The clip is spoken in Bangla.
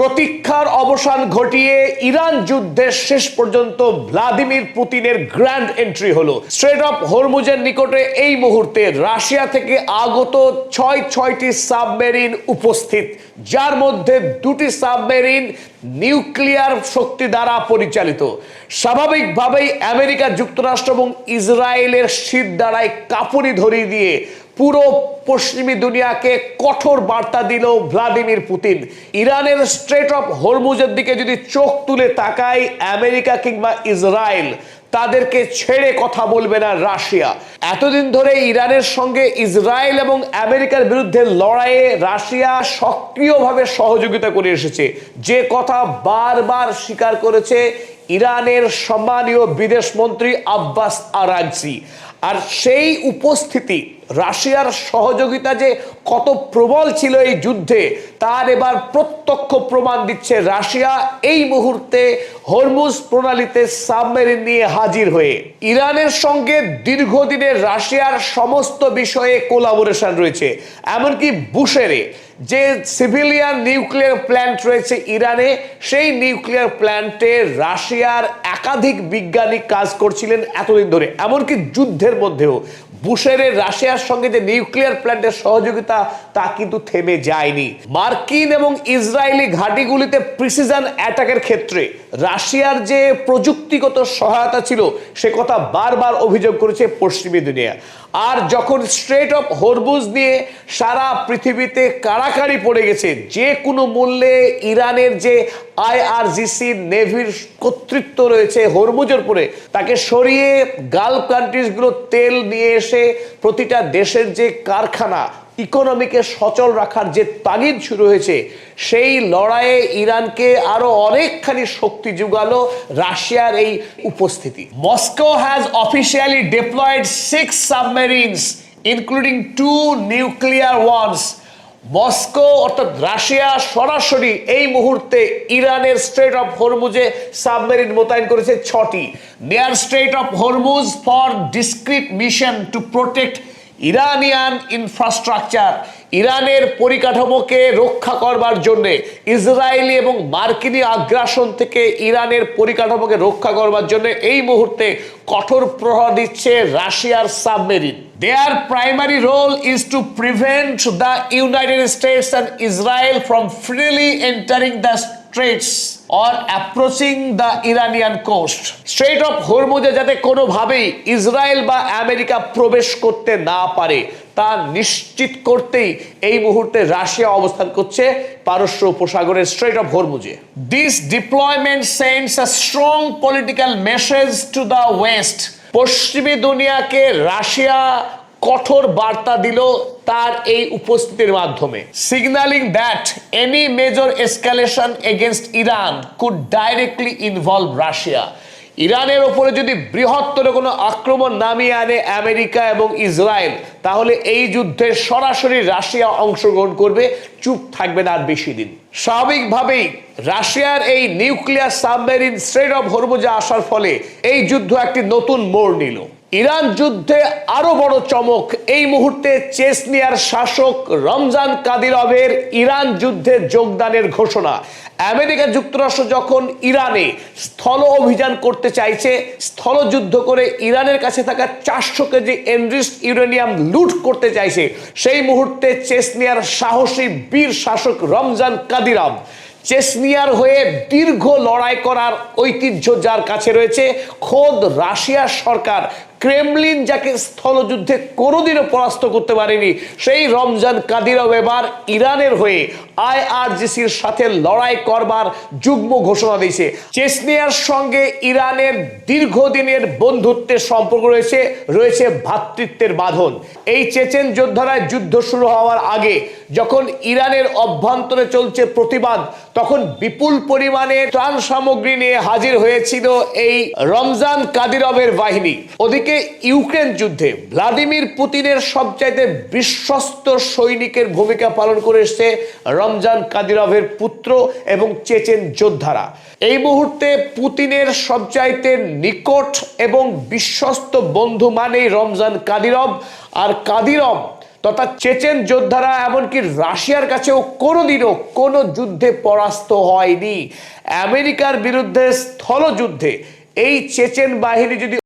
প্রতীক্ষার অবসান ঘটিয়ে ইরান যুদ্ধের শেষ পর্যন্ত ভ্লাদিমির পুতিনের গ্র্যান্ড এন্ট্রি হলো। স্ট্রেট অফ হরমুজের নিকটে এই মুহূর্তে রাশিয়া থেকে আগত ছয়টি সাবমেরিন উপস্থিত, যার মধ্যে দুটি সাবমেরিন নিউক্লিয়ার শক্তি দ্বারা পরিচালিত। স্বাভাবিকভাবেই আমেরিকা যুক্তরাষ্ট্র এবং ইসরায়েলের শীত দ্বারায় কাঁপুনি ধরিয়ে দিয়ে পুরো পশ্চিমী দুনিয়াকে কঠোর বার্তা দিল ভ্লাদিমির পুতিন। ইরানের স্ট্রেট অফ হরমুজের দিকে যদি চোখ তুলে তাকায় আমেরিকা কিংবা ইসরায়েল, তাদেরকে ছেড়ে কথা বলবে না রাশিয়া। এতদিন ধরে ইরানের সঙ্গে ইসরায়েল এবং আমেরিকার বিরুদ্ধে লড়াইয়ে রাশিয়া সক্রিয়ভাবে সহযোগিতা করে এসেছে, যে কথা বারবার স্বীকার করেছে ইরানের সম্মানীয় বিদেশ মন্ত্রী আব্বাস আরাগচি। আর সেই উপস্থিতি, রাশিয়ার সহযোগিতা যে কত প্রবল ছিল এই যুদ্ধে, তার এবার প্রত্যক্ষ প্রমাণ দিচ্ছে রাশিয়া এই মুহূর্তে হরমুজ প্রণালীতে সাবমেরিন নিয়ে হাজির হয়ে। ইরানের সঙ্গে দীর্ঘদিনের রাশিয়ার সমস্ত বিষয়ে কোলাবোরেশন রয়েছে, এমনকি বুশেরে যে সিভিলিয়ান নিউক্লিয়ার প্ল্যান্ট রয়েছে ইরানে, সেই নিউক্লিয়ার প্ল্যান্টে রাশিয়ার একাধিক বিজ্ঞানী কাজ করছিলেন এতদিন ধরে। এমনকি যুদ্ধের মধ্যেও বুশেরের রাশিয়ার সঙ্গে যে নিউক্লিয়ার প্ল্যান্টের সহযোগিতা, তা কিন্তু থেমে যায়নি। মার্কিন এবং ইসরায়েলি ঘাঁটিগুলিতে প্রিসিশন অ্যাটাকের ক্ষেত্রে রাশিয়ার যে প্রযুক্তিগত সহায়তা ছিল, সে কথা বারবার অভিযোগ করেছে পশ্চিমী দুনিয়া। আর যখন স্ট্রেট অফ হরমুজ নিয়ে সারা পৃথিবীতে কাড়াকাড়ি পড়ে গেছে, যে কোনো মূল্যে ইরানের যে IRGC নেভির কর্তৃত্ব রয়েছে হরমুজের উপরে, তাকে সরিয়ে গালফ কান্ট্রিজগুলো তেল নিয়ে এসে প্রতিটা দেশের যে কারখানা ইকোনমিকে সচল রাখার যে তাগিদ শুরু হয়েছে, সেই লড়াইয়ে ইরানকে আরো অনেকখানি শক্তি যোগালো রাশিয়ার এই উপস্থিতি। Moscow has officially deployed 6 submarines including 2 nuclear ones. Moscow অর্থাৎ রাশিয়া সরাসরি এই মুহূর্তে ইরানের স্ট্রেট অফ হরমুজে সাবমেরিন মোতায়েন করেছে 6টি। Near strait of Hormuz for discrete mission to protect Iranian infrastructure. ইরানের পরিকাঠামোকে রক্ষা করবার জন্য, ইসরায়েলি এবং মার্কিনী আগ্রাসন থেকে ইরানের পরিকাঠামোকে রক্ষা করবার জন্য এই মুহূর্তে কঠোর প্রহরা দিচ্ছে রাশিয়ার submarine. Their primary role is to prevent the United States and Israel from freely entering the straits or approaching the Iranian coast. Strait of হরমুজে যাতে কোনোভাবেই ইসরায়েল বা আমেরিকা প্রবেশ করতে না পারে, তা নিশ্চিত করতেই এই মুহূর্তে রাশিয়া অবস্থান করছে পারস্য উপসাগরের স্ট্রেট অফ হরমুজে। This deployment sends a strong political message to the West. পশ্চিমী দুনিয়াকে রাশিয়া কঠোর বার্তা দিল তার এই উপস্থিতির মাধ্যমে, signalling that any major escalation against Iran could directly involve Russia. ইরানের ওপরে যদি বৃহত্তর কোনো আক্রমণ নামিয়ে আনে আমেরিকা এবং ইসরায়েল, তাহলে এই যুদ্ধে সরাসরি রাশিয়া অংশগ্রহণ করবে, চুপ থাকবে না আর বেশি দিন। স্বাভাবিকভাবেই রাশিয়ার এই নিউক্লিয়ার সাবমেরিন স্ট্রেট অফ হরমুজে আসার ফলে এই যুদ্ধ একটি নতুন মোড় নিল। ইরান যুদ্ধে আরো বড় চমক, এই মুহূর্তে চেচনিয়ার শাসক রমজান কাদিরভের ইরান যুদ্ধে যোগদানের ঘোষণা। আমেরিকা যুক্তরাষ্ট্র যখন ইরানে স্থল অভিযান করতে চাইছে, স্থলযুদ্ধ করে ইরানের কাছে থাকা 400 কেজি এনরিচড ইউরেনিয়াম লুট করতে চাইছে, সেই মুহূর্তে চেচনিয়ার সাহসী বীর শাসক রমজান কাদিরভ, চেচনিয়ার হয়ে দীর্ঘ লড়াই করার ঐতিহ্য যার কাছে রয়েছে, খোদ রাশিয়ার সরকার ক্রেমলিন যাকে স্থলযুদ্ধে কোনোদিনও পরাস্ত করতে পারেনি, সেই রমজান কাদিরভ এবার ইরানের হয়ে IRGCর সাথে লড়াই করবার যুগ্ম ঘোষণা দিয়েছে। চেচনিয়ার সঙ্গে ইরানের দীর্ঘদিনের বন্ধুত্বের সম্পর্ক রয়েছে ভ্রাতৃত্বের বাঁধন। এই চেচেন যোদ্ধারা যুদ্ধ শুরু হওয়ার আগে যখন ইরানের অভ্যন্তরে চলছে প্রতিবাদ, তখন বিপুল পরিমাণে ত্রাণ সামগ্রী নিয়ে হাজির হয়েছিল এই রমজান কাদিরভের বাহিনী। ওদিকে ইউক্রেন যুদ্ধে ভ্লাদিমির পুতিনের সবচাইতে বিশ্বস্ত সৈনিকের ভূমিকা পালন করে এসেছে রমজান কাদিরভের পুত্র এবং চেচেন যোদ্ধারা। এই মুহূর্তে পুতিনের সবচাইতে নিকট এবং বিশ্বস্ত বন্ধু মানেই রমজান কাদিরভ। আর কাদিরভ তথা চেচেন যোদ্ধারা এমনকি রাশিয়ার কাছেও কোনোদিনও কোনো যুদ্ধে পরাস্ত হয়নি। আমেরিকার বিরুদ্ধে স্থলযুদ্ধে এই চেচেন বাহিনী যদি